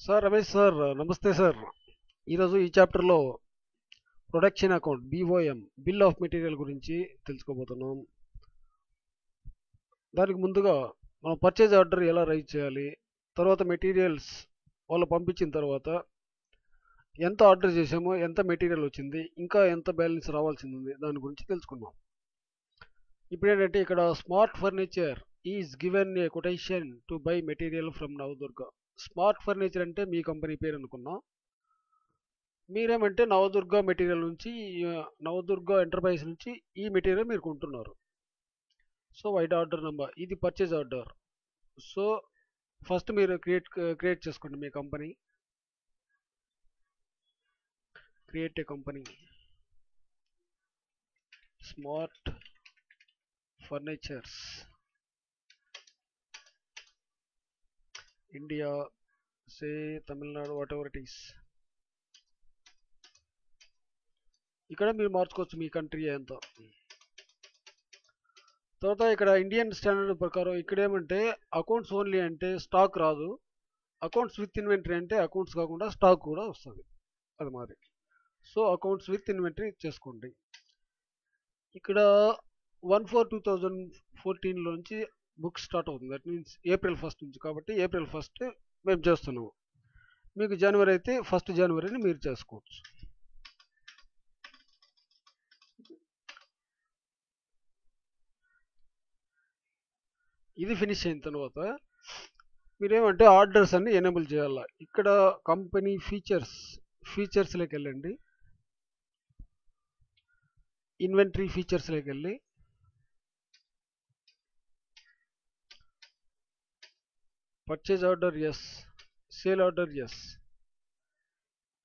Sir Ramesh sir, నమస్తే sir. ఈరోజు ఈ చాప్టర్లో production account BOM bill of material గురించి తెలుసుకోబోతున్నాం. దానికి ముందుగా మనం పర్చేజ్ ఆర్డర్ ఎలా రైజ్ చేయాలి, తర్వాత మెటీరియల్స్ వాళ్ళు పంపించిన తర్వాత ఎంత ఆర్డర్ చేసామో, ఎంత మెటీరియల్ వచ్చింది, ఇంకా ఎంత బ్యాలెన్స్ రావాల్సింది ఉంది, దాని గురించి తెలుసుకుందాం. ఇప్పుడు ఏంటంటే ఇక్కడ smart furniture is given a quotation to buy material from Navadurga. Smart furniture అంటే మీ కంపెనీ పేరు అనుకున్నాం. మీరేమంటే నవదుర్గ మెటీరియల్ నుంచి, నవదుర్గ ఎంటర్ప్రైజ్ నుంచి ఈ మెటీరియల్ మీరు కొంటున్నారు. సో వైట్ ఆర్డర్ నెంబర్ ఇది పర్చేజ్ ఆర్డర్. సో ఫస్ట్ మీరు క్రియేట్ చేసుకోండి మీ company. Create a company, smart furnitures India, say Tamil Nadu, whatever it is. ఇక్కడ మీరు మార్చుకోవచ్చు మీ కంట్రీ ఎంత. తర్వాత ఇక్కడ ఇండియన్ స్టాండర్డ్ ప్రకారం ఇక్కడ ఏమంటే అకౌంట్స్ ఓన్లీ అంటే స్టాక్ రాదు, అకౌంట్స్ విత్ ఇన్వెంటరీ అంటే అకౌంట్స్ కాకుండా స్టాక్ కూడా వస్తుంది, అది మాది. సో అకౌంట్స్ విత్ ఇన్వెంటరీ చేసుకోండి. ఇక్కడ 1/4/2014 నుంచి బుక్ స్టార్ట్ అవుతుంది, దట్ మీన్స్ April 1 నుంచి. కాబట్టి April 1 మేము చేస్తున్నాము. మీకు జనవరి అయితే 1 జనవరిని మీరు చేసుకోవచ్చు. ఇది ఫినిష్ అయిన తర్వాత మీరేమంటే ఆర్డర్స్ అన్ని ఎనేబుల్ చేయాలి. ఇక్కడ కంపెనీ ఫీచర్స్లోకి వెళ్ళండి, ఇన్వెంటరీ ఫీచర్స్లోకి వెళ్ళి purchase order yes, sale order yes,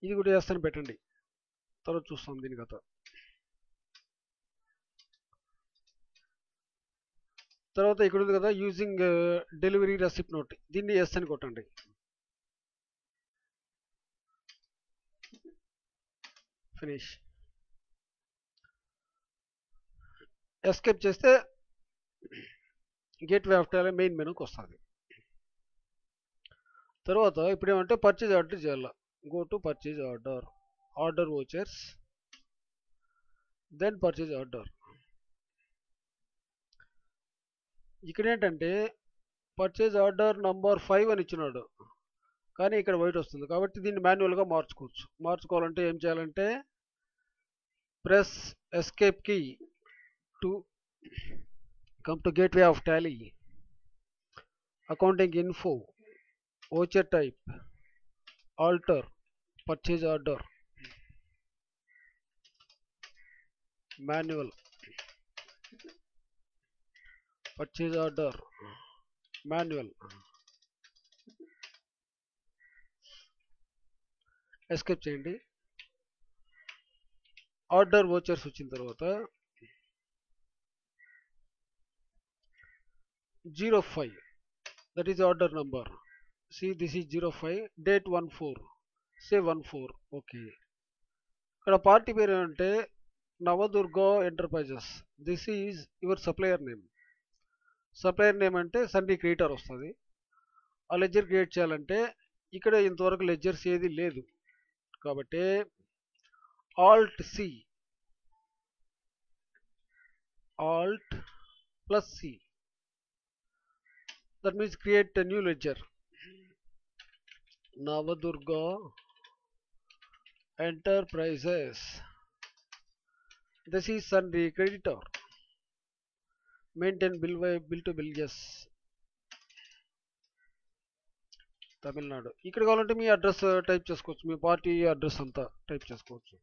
ఇది కూడా ఎస్ అని పెట్టండి. తర్వాత చూస్తాం దీని కథ. తర్వాత ఇక్కడ ఉంది కదా యూజింగ్ డెలివరీ రెసిప్ట్ నోట్, దీన్ని ఎస్ అని కొట్టండి. ఫినిష్. ఎస్కేప్ చేస్తే గేట్వే ఆఫ్ టాలీ మెయిన్ మెనూకి వస్తుంది. తర్వాత ఇప్పుడు ఏమంటే పర్చేజ్ ఆర్డర్ చేయాలి. Go to purchase order, order vouchers, then purchase order. ఇక్కడ ఏంటంటే పర్చేజ్ ఆర్డర్ నంబర్ 5 అని ఇచ్చినాడు, కానీ ఇక్కడ వైట్ వస్తుంది. కాబట్టి దీన్ని మాన్యువల్గా మార్చుకోవచ్చు. మార్చుకోవాలంటే ఏం చేయాలంటే press escape key to come to gateway of Tally, accounting info, voucher type, alter, purchase order, manual, purchase order, manual, escape చేయండి. ఆర్డర్ వోచర్స్ వచ్చిన తర్వాత 05, that is order number. See, this is 05, date 14, say 14. Okay. ఇక్కడ party పేరు అంటే Navadurga enterprises. This is your supplier name. Supplier name అంటే Sunday creator వస్తుంది. ఆ ledger create చేయాలంటే ఇక్కడ ఇంతవరకు లెడ్జర్స్ ఏది లేదు, కాబట్టి alt C, alt plus C, that means create a new ledger. Navadurga Enterprises, this is sundry creditor, maintain bill to bill, yes, Tamil Nadu. ఇక్కడ కావాలంటే మీ అడ్రస్ టైప్ చేసుకోవచ్చు, మీ పార్టీ అడ్రస్ అంతా టైప్ చేసుకోవచ్చు.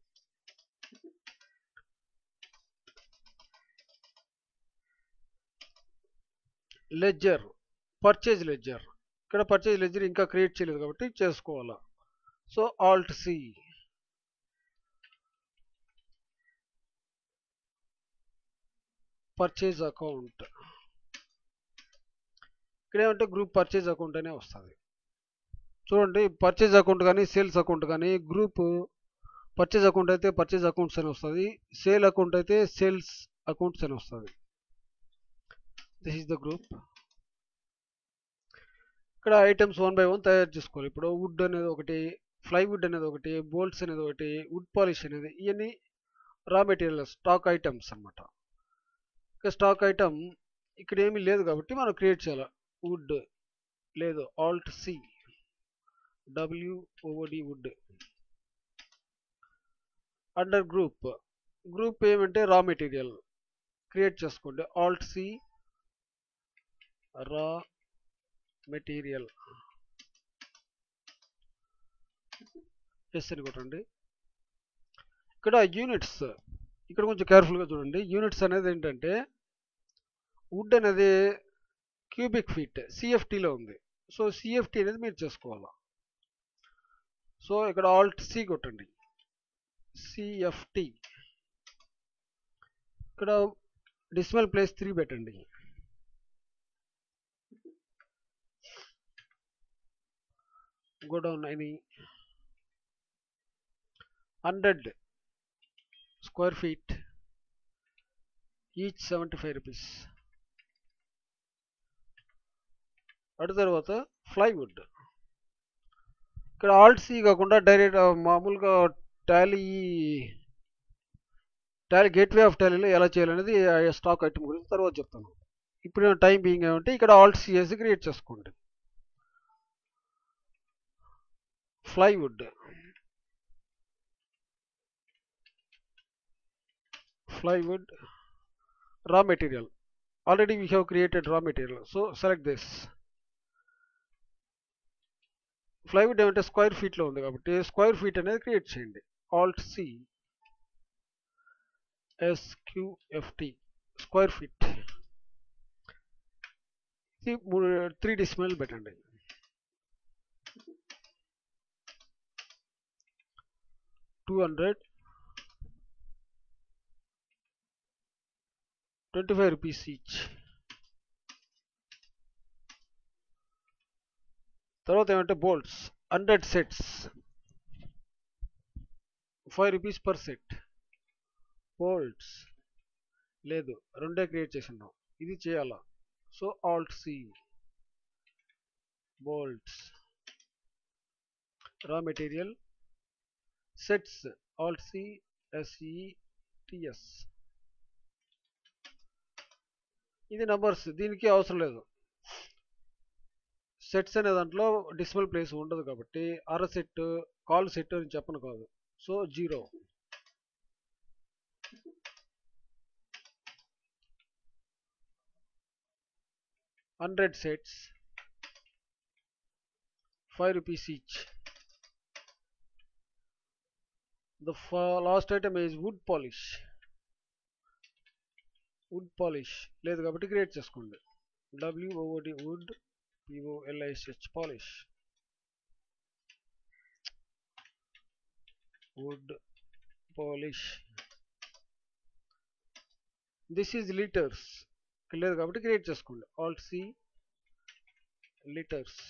Ledger, purchase ledger. ఇక్కడ పర్చేజ్ లెడ్జర్ ఇంకా create చేయలేదు కాబట్టి చేసుకోవాలా. So alt C, purchase account. ఇక్కడ ఏమంటే గ్రూప్ పర్చేజ్ అకౌంట్ అనే వస్తుంది. చూడండి, పర్చేజ్ అకౌంట్ కానీ సేల్స్ అకౌంట్ కానీ గ్రూప్ పర్చేజ్ అకౌంట్ అయితే పర్చేజ్ అకౌంట్స్ అని వస్తుంది, సేల్ అకౌంట్ అయితే సేల్స్ అకౌంట్స్ అని వస్తుంది. This is the group. ఇక్కడ ఐటమ్స్ 1 బై 1 తయారు చేసుకోవాలి. ఇప్పుడు వుడ్ అనేది ఒకటి, ప్లైవుడ్ అనేది ఒకటి, బోల్ట్స్ అనేది ఒకటి, వుడ్ పాలిష్ అనేది, ఇవన్నీ రా మెటీరియల్ స్టాక్ ఐటమ్స్ అన్నమాట. ఇక స్టాక్ ఐటమ్ ఇక్కడ ఏమీ లేదు కాబట్టి మనం క్రియేట్ చేయాలి. వుడ్ లేదు, alt C, WOOD wood. Under group ఏమంటే రా మెటీరియల్ క్రియేట్ చేసుకోండి. Alt C, raw material, yes అని కొట్టండి. ఇక్కడ యూనిట్స్, ఇక్కడ కొంచెం కేర్ఫుల్గా చూడండి. యూనిట్స్ అనేది ఏంటంటే వుడ్ అనేది క్యూబిక్ ఫీట్ సిఎఫ్టీలో ఉంది. సో సిఎఫ్టీ అనేది మీరు చేసుకోవాలి. సో ఇక్కడ ఆల్ట్ సి కొట్టండి, సిఎఫ్టీ. ఇక్కడ డెసిమల్ ప్లేస్ 3 పెట్టండి. గో డౌన్ అని 100 స్క్వేర్ ఫీట్, ఈచ్ 75 రూపీస్. అటు తర్వాత ప్లైవుడ్. ఇక్కడ ఆల్ట్ సి కాకుండా డైరెక్ట్ మామూలుగా టాలీ గేట్వే ఆఫ్ టాలీలో ఎలా చేయాలనేది స్టాక్ ఐటమ్ గురించి తర్వాత చెప్తాను. ఇప్పుడు టైం బీయింగ్ ఏమంటే ఇక్కడ ఆల్ట్ సి వేసి క్రియేట్ చేసుకోండి. Plywood raw material. Already we have created raw material, so select this. Plywood ఏమంటే స్క్వేర్ ఫీట్ లో ఉంది కాబట్టి స్క్వేర్ ఫీట్ అనేది క్రియేట్ చేయండి. Alt C, SQFT, square feet. ఇది 3 డెసిమల్ పెట్టండి. 200, 25 రూపీస్ ఈచ్. తర్వాత ఏమంటే bolts 100 sets, 5 rupees per set. Bolts లేదు, రెండే క్రియేట్ చేసి ఉన్నాం, ఇది చేయాలా. So alt C, bolts, raw material, sets, alt C, SETS. ఇది నంబర్స్, దీనికి అవసరం లేదు. సెట్స్ అనే దాంట్లో డెసిమల్ ప్లేస్ ఉండదు కాబట్టి అర సెట్, కాల్ సెట్ అని చెప్పను కాదు. So 0. Hundred sets, 5 rupees each. The last item is wood polish. Wood polish లేదు కాబట్టి క్రియేట్ చేసుకోండి. WOOD wood, POLISH polish, wood polish. This is litres లేదు కాబట్టి క్రియేట్ చేసుకోండి. ఆల్ట్ సి, లీటర్స్,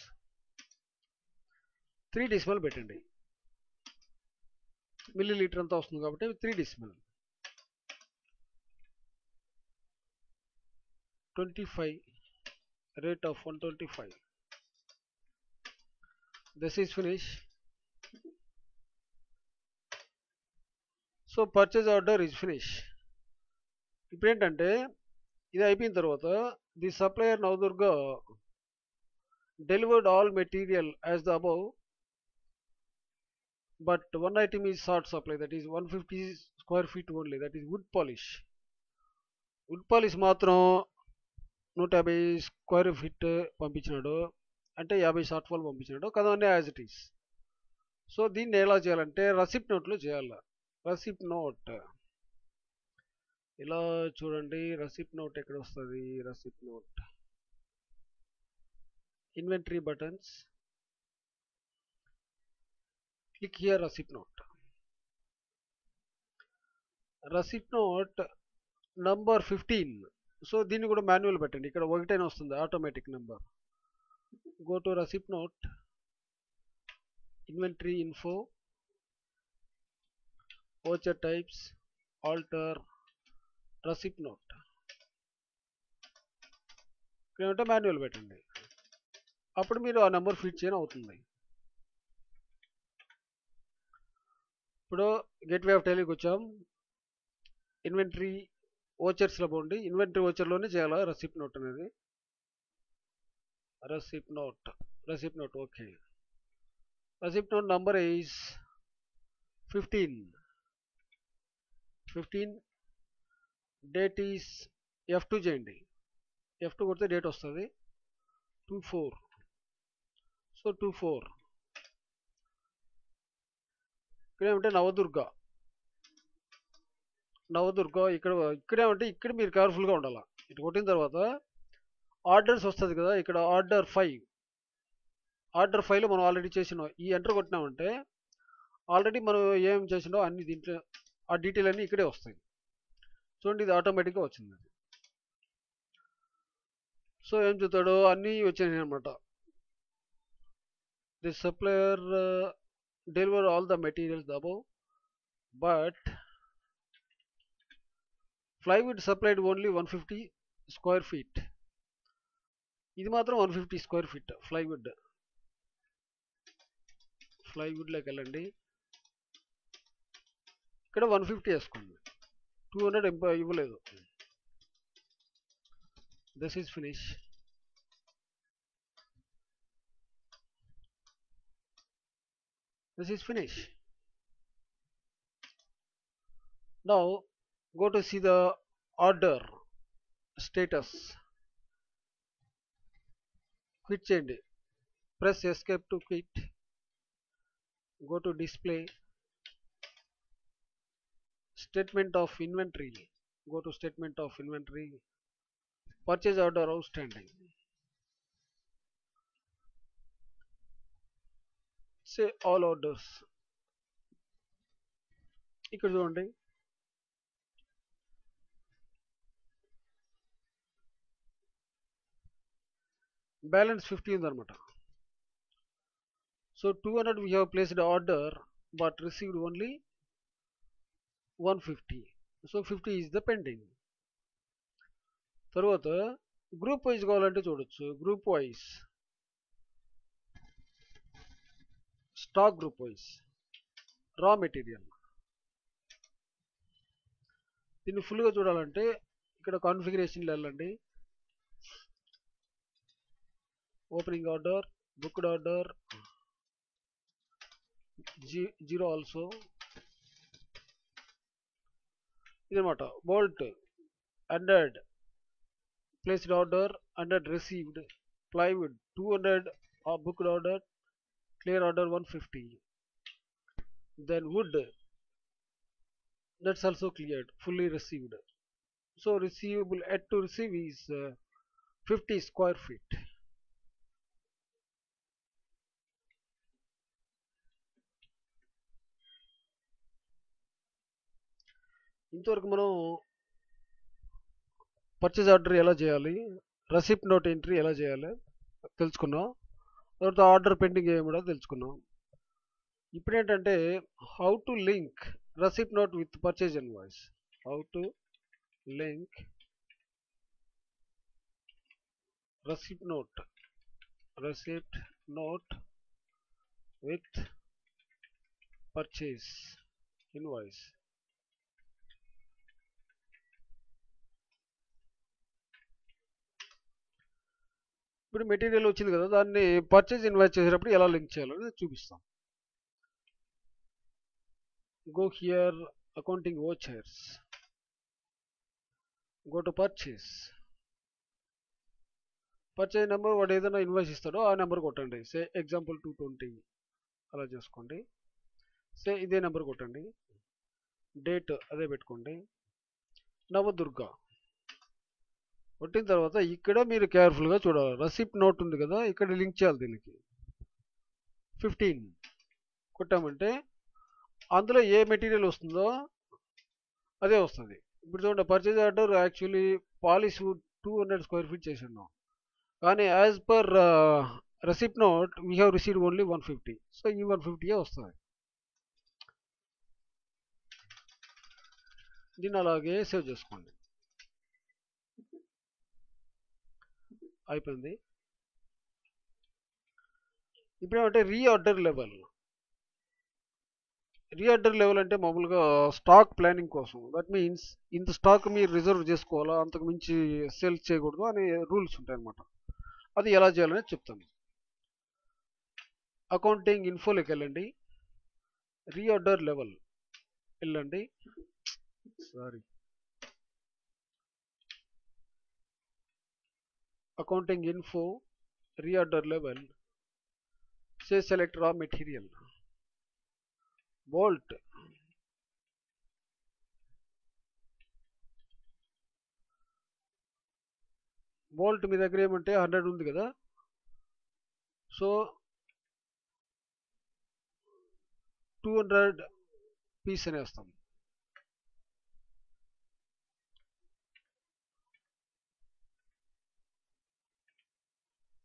3 డెసిమల్ పెట్టండి. మిల్లీ లీటర్ అంతా వస్తుంది కాబట్టి 3 decimal. 25, rate of 125. This is finish. So purchase order is finish. ఇప్పుడు ఏంటంటే ఇది అయిపోయిన తర్వాత the supplier Navadurga delivered all material as the above, but one item is short supply, that is 150 square feet only, that is wood polish. Wood polish మాత్రం 150 square feet పంపించినాడు, అంటే 50 short fall పంపించినాడు కదా, అన్నీ as it is. So దీన్ని ఎలా చేయాలంటే రసిప్ట్ నోట్లో చేయాలి. రసిప్ట్ note ఇలా చూడండి. రసిప్ట్ నోట్ ఎక్కడ వస్తుంది? Receipt note inventory buttons, click here receipt note. Receipt note number 15. So దీన్ని కూడా మాన్యువల్ పెట్టండి. ఇక్కడ 1 అని వస్తుంది automatic number. Go to receipt note, inventory info, voucher types, alter, receipt note. ఇక్కడ మాన్యువల్ పెట్టండి. అప్పుడు మీరు ఆ నెంబర్ ఫిట్ చేయని అవుతుంది. ఇప్పుడు గేట్వే ఆఫ్ టైలీకి వచ్చాం. ఇన్వెంటరీ ఓచర్స్లో పోండి. ఇన్వెంటరీ ఓచర్లోనే చేయాలా రెసిప్ట్ నోట్ అనేది. Receipt note okay. Receipt note number is 15. Date is F2 చేయండి. F2 కొడితే డేట్ వస్తుంది 24. సో 24 ఇక్కడ ఏమంటే నవదుర్గ ఇక్కడేమంటే ఇక్కడ మీరు కేర్ఫుల్గా ఉండాలి. ఇటు కొట్టిన తర్వాత ఆర్డర్స్ వస్తుంది కదా, ఇక్కడ ఆర్డర్ 5లో మనం ఆల్రెడీ చేసినాం. ఈ ఎంటర్ కొట్టినామంటే ఆల్రెడీ మనం ఏం చేసినాం అన్ని దీంట్లో ఆ డీటెయిల్ అన్నీ ఇక్కడే వస్తాయి. చూడండి ఇది ఆటోమేటిక్గా వచ్చింది. సో ఏం చూస్తాడు అన్నీ వచ్చాయి అనమాట. The supplier deliver all the materials above but plywood supplied only 150 square feet. ఇది మాత్రం 150 స్క్వేర్ ఫీట్ ప్లైవుడ్లోకి వెళ్ళండి. ఇక్కడ 150 వేసుకోండి. 200 ఇవ్వలేదు. This is finish. Now go to see the order status. Quit చేయండి. Press escape to quit. Go to display. Statement of inventory. Go to statement of inventory. Purchase order outstanding. Say all orders. ఇక్కడ చూడండి balance 50 ఉందన్నమాట. So 200 we have placed order but received only 150. So 50 is the pending. తర్వాత group wise కావాలంటే చూడొచ్చు. Group wise stock group wise raw material. దీన్ని ఫుల్గా చూడాలంటే ఇక్కడ కాన్ఫిగరేషన్లో వెళ్ళండి. Opening order, booked order, zero also ఇదన్నమాట. Bolt 100 placed order, 100 received. Plywood 200 booked order, clear order 150. Then wood, that's also cleared, fully received. So receivable yet to receive is 50 square feet. ఇంతవరకు మనం purchase order ఎలా చేయాలి, receipt note entry ఎలా చేయాలి తెలుసుకున్నాం. తర్వాత order pending ఏమి కూడా తెలుసుకున్నాం. ఇప్పుడు ఏంటంటే how to link receipt note with purchase invoice. How to link receipt note with purchase invoice. ఇప్పుడు మెటీరియల్ వచ్చింది కదా, దాన్ని పర్చేజ్ ఇన్వాయిస్ చేసేటప్పుడు ఎలా లింక్ చేయాలో చూపిస్తాం. Go here, accounting vouchers, go to purchase number. వాడు ఏదైనా ఇన్వాయిస్ ఇస్తాడో ఆ నెంబర్ కొట్టండి. సే ఎగ్జాంపుల్ 220 అలా చేసుకోండి. సే ఇదే నెంబర్ కొట్టండి. డేట్ అదే పెట్టుకోండి. నవదుర్గ కొట్టిన తర్వాత ఇక్కడ మీరు కేర్ఫుల్గా చూడాలి. రెసిప్ట్ నోట్ ఉంది కదా, ఇక్కడ లింక్ చేయాలి. దీనికి 15 కొట్టామంటే అందులో ఏ మెటీరియల్ వస్తుందో అదే వస్తుంది. ఇప్పుడు చూడండి purchase order actually polish wood 200 square feet చేసి ఉన్నాం, కానీ as per receipt note we have received only 150. సో ఈ 150 వస్తుంది. దీన్ని అలాగే సేవ్ చేసుకోండి. అయిపోయింది. ఇప్పుడు ఏమంటే రీఆర్డర్ లెవెల్ అంటే మామూలుగా స్టాక్ ప్లానింగ్ కోసం. దట్ మీన్స్ ఇంత స్టాక్ మీరు రిజర్వ్ చేసుకోవాలా, అంతకు మించి సేల్ చేయకూడదు అనే రూల్స్ ఉంటాయన్నమాట. అది ఎలా చేయాలనేది చెప్తాను. అకౌంటింగ్ ఇన్ఫోలోకి వెళ్ళండి, రీఆర్డర్ లెవెల్ వెళ్ళండి. Sorry, accounting info, reorder level, say select raw material, bolt, bolt మీ దగ్గర ఏమంటే 100 ఉంది కదా, సో 200 పీస్ అనేస్తాం.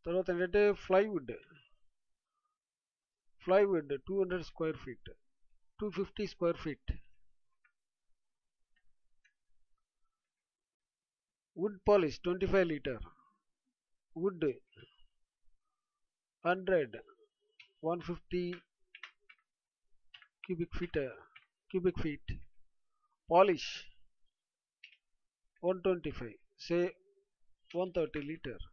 తర్వాత ఏంటంటే plywood 200 square feet, 250 square feet. Wood polish 25 litre, wood 100 150 cubic feet, polish 125, say 130 litre.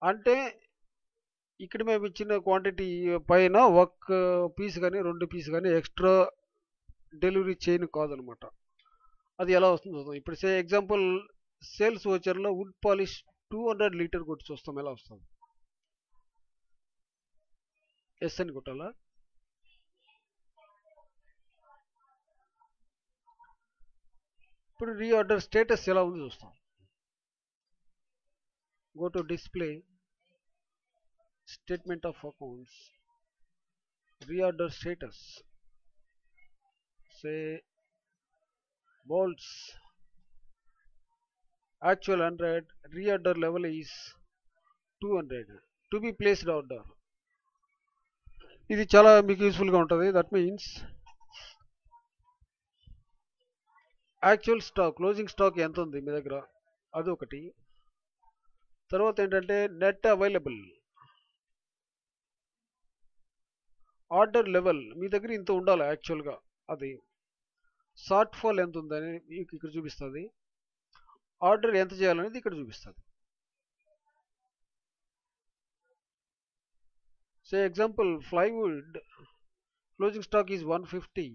అంటే ఇక్కడ మేము ఇచ్చిన క్వాంటిటీ పైన ఒక పీస్ కానీ 2 పీస్ కానీ ఎక్స్ట్రా డెలివరీ చేయను కాదనమాట. అది ఎలా వస్తుందో చూద్దాం. ఇప్పుడు సే ఎగ్జాంపుల్ సేల్స్ వచ్చర్లో వుడ్ పాలిష్ 200 లీటర్ కొట్టి చూస్తాం ఎలా వస్తుంది. ఎస్ అని కొట్టాలా. ఇప్పుడు రీఆర్డర్ స్టేటస్ ఎలా ఉంది చూస్తాం. Go to display, statement of accounts, reorder status, say bolts actual 100, reorder level is 200, to be placed order. ఇది చాలా మీకు యూస్ఫుల్గా ఉంటుంది. That means actual stock, closing stock ఎంత ఉంది మీ దగ్గర అదొకటి. తర్వాత ఏంటంటే నెట్ అవైలబుల్, ఆర్డర్ లెవెల్ మీ దగ్గర ఇంత ఉండాలి యాక్చువల్గా, అది షార్ట్ ఫాల్ ఎంత ఉందని మీకు ఇక్కడ చూపిస్తుంది. ఆర్డర్ ఎంత చేయాలనేది ఇక్కడ చూపిస్తుంది. సే example plywood closing stock is 150,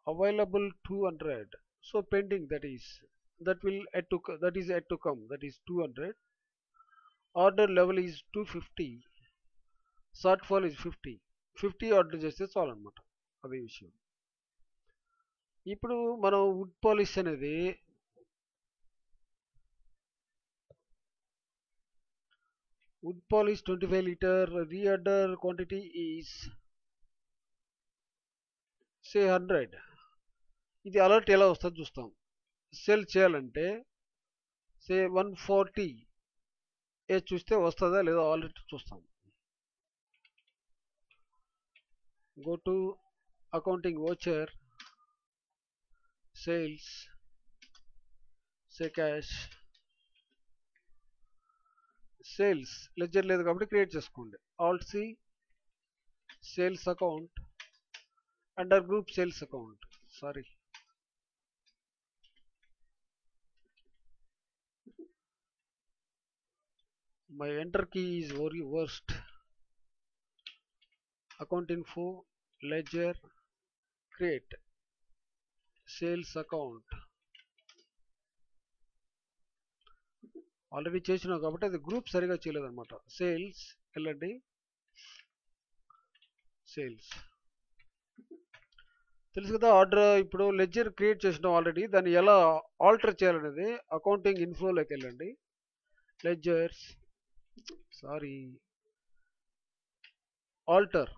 available 200, so pending, that is yet to come, that is 200. Order level is 250, shortfall is 50 order చేస్తే చాలు అనమాట. అదే విషయం. ఇప్పుడు మనం వుడ్ పాలిష్ అనేది wood polish 25 litre, reorder quantity is say 100. ఇది అలర్ట్ ఎలా వస్తుంది చూస్తాం. సెల్ చేయాలంటే సే 140 చూస్తే వస్తుందా లేదా అలర్ట్ చూస్తాం. Go to accounting voucher, sales, say cash, sales ledger లేదు కాబట్టి క్రియేట్ చేసుకోండి. Alt C, sales account, under group sales account. Sorry, my enter key is very worst. Account info, ledger, create, sales account already చేసినాం కాబట్టి అది group సరిగా చేయలేదన్నమాట. Sales వెళ్ళండి, sales తెలుసు కదా. ఆర్డర్ ఇప్పుడు లెడ్జర్ క్రియేట్ చేసినాం ఆల్రెడీ, దాన్ని ఎలా ఆల్టర్ చేయాలనేది అకౌంటింగ్ ఇన్ఫ్లోలోకి వెళ్ళండి. Ledgers, sorry, alter,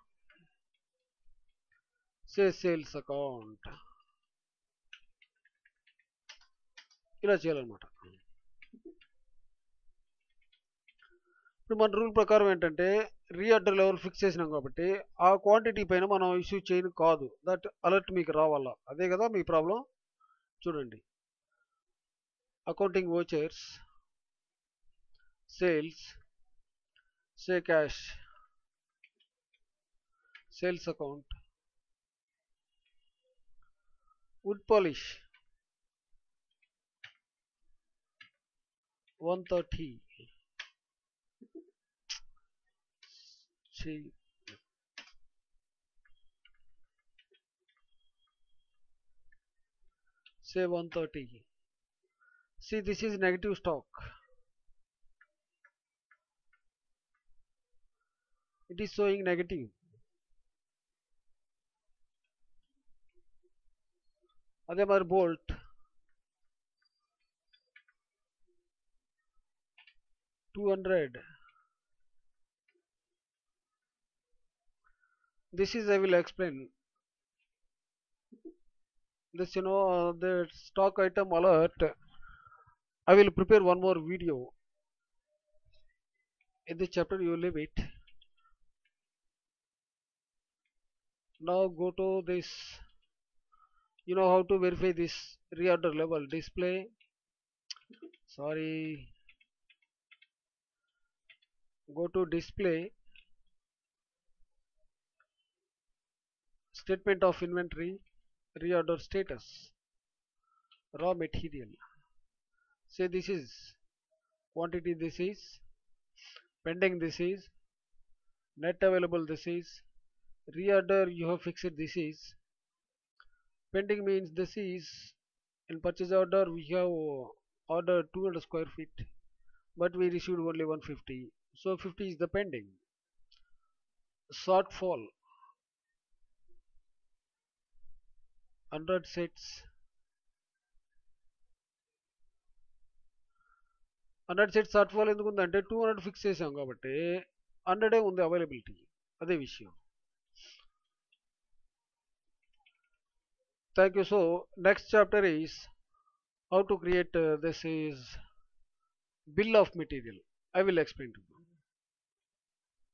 sales account, ఇలా చేయాలన్నమాట. ఇప్పుడు మన రూల్ ప్రకారం ఏంటంటే రీఆర్డర్ లెవెల్ ఫిక్స్ చేసినాం కాబట్టి ఆ క్వాంటిటీ పైన మనం ఇష్యూ చేయను కాదు. దట్ అలర్ట్ మీకు రావాలా, అదే కదా మీ ప్రాబ్లం. చూడండి, accounting vouchers, sales, say cash, sales account, wood polish 130, say say 130. See, this is negative stock. It is showing negative. అదే మరి bolt 200. This is I will explain this, the stock item alert. I will prepare one more video in this chapter. You leave it. Now go to this. You know how to verify this reorder level display. Sorry, go to display, statement of inventory, reorder status, raw material. Say this is quantity, this is pending, this is net available, this is reorder, you have fixed, this is pending, means this is in purchase order we have ordered 200 square feet, but we received only 150, so 50 is the pending. Shortfall 100 sets, 100 sets shortfall ఎందుకు ఉందంటే 200 fix చేసాం కాబట్టి 100 ఉంది availability, అదే విషయం. Thank you. So next chapter is how to create this is bill of material. I will explain to you.